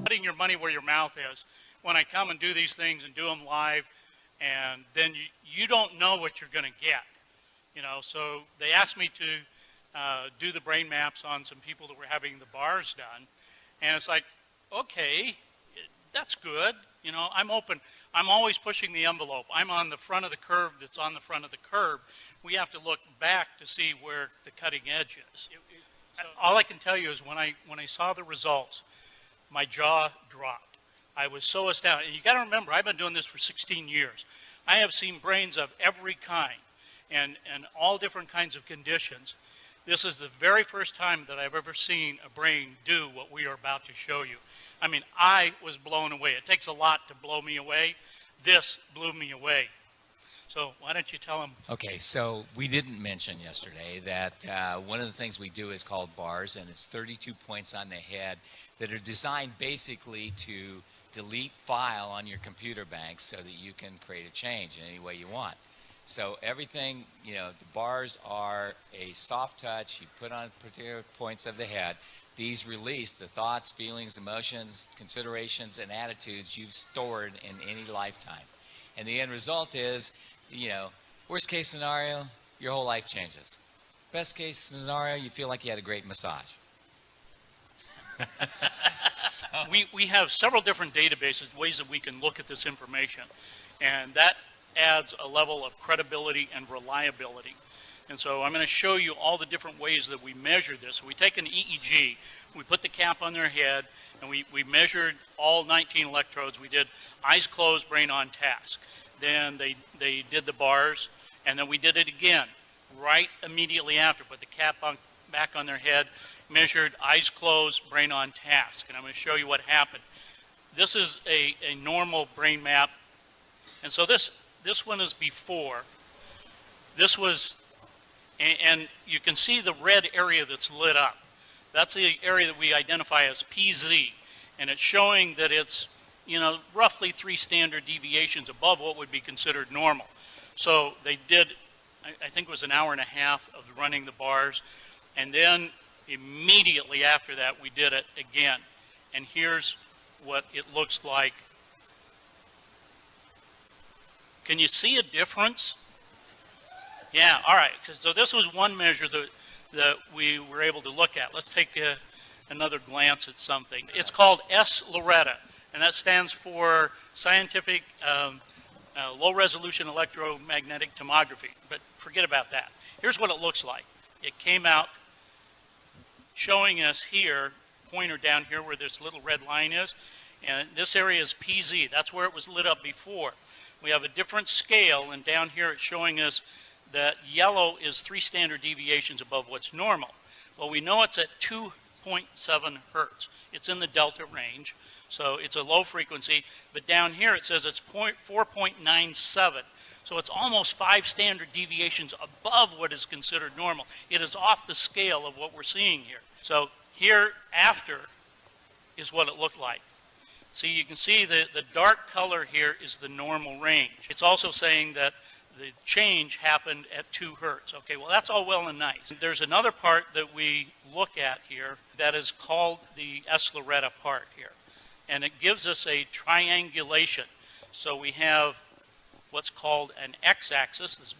Putting your money where your mouth is. When I come and do these things and do them live, and then you don't know what you're going to get, you know. So they asked me to do the brain maps on some people that were having the bars done, and it's like, okay, that's good, you know. I'm open. I'm always pushing the envelope. I'm on the front of the curve that's on the front of the curve. We have to look back to see where the cutting edge is. All I can tell you is when I saw the results, my jaw dropped. I was so astounded. And you got to remember, I've been doing this for 16 years. I have seen brains of every kind and all different kinds of conditions. This is the very first time that I've ever seen a brain do what we are about to show you. I mean, I was blown away. It takes a lot to blow me away. This blew me away. So why don't you tell them? Okay, so we didn't mention yesterday that one of the things we do is called bars, and it's 32 points on the head that are designed basically to delete file on your computer bank so that you can create a change in any way you want. So everything, you know, the bars are a soft touch you put on particular points of the head. These release the thoughts, feelings, emotions, considerations, and attitudes you've stored in any lifetime. And the end result is, you know, worst case scenario, your whole life changes. Best case scenario, you feel like you had a great massage. So. We have several different databases, ways that we can look at this information, and that adds a level of credibility and reliability. And so I'm going to show you all the different ways that we measure this. So we take an EEG, we put the cap on their head, and we measured all 19 electrodes. We did eyes closed, brain on task. Then they did the bars, and then we did it again right immediately after. Put the cap back on their head, measured eyes closed, brain on task. And I'm going to show you what happened. This is a normal brain map. And so this one is before. This was, and you can see the red area that's lit up. That's the area that we identify as PZ. And it's showing that it's, you know, roughly 3 standard deviations above what would be considered normal. So they did, I think it was an hour and a half of running the bars. And then immediately after that, we did it again. And here's what it looks like. Can you see a difference? Yeah, all right. So this was one measure that we were able to look at. Let's take another glance at something. It's called S-Loretta, and that stands for Scientific Low-Resolution Electromagnetic Tomography. But forget about that. Here's what it looks like. It came out showing us here, pointer down here where this little red line is, and this area is PZ. That's where it was lit up before. We have a different scale, and down here it's showing us that yellow is 3 standard deviations above what's normal. Well, we know it's at 2.7 hertz. It's in the delta range, so it's a low frequency, but down here it says it's 4.97. So it's almost 5 standard deviations above what is considered normal. It is off the scale of what we're seeing here. So here after is what it looked like. See, you can see the dark color here is the normal range. It's also saying that the change happened at 2 hertz. Okay, well, that's all well and nice. There's another part that we look at here that is called the S-Loretta part here. And it gives us a triangulation. So we have what's called an x-axis, this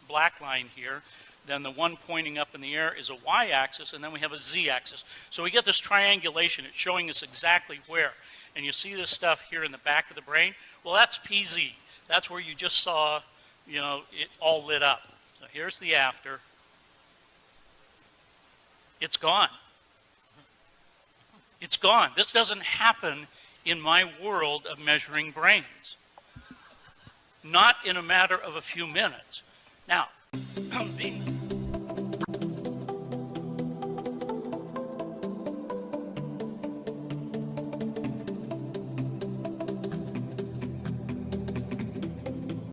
black line here. Then the one pointing up in the air is a y-axis, and then we have a z-axis. So we get this triangulation. It's showing us exactly where. And you see this stuff here in the back of the brain? Well, that's PZ. That's where you just saw, you know, it all lit up. So here's the after. It's gone. It's gone. This doesn't happen in my world of measuring brains. Not in a matter of a few minutes. Now, being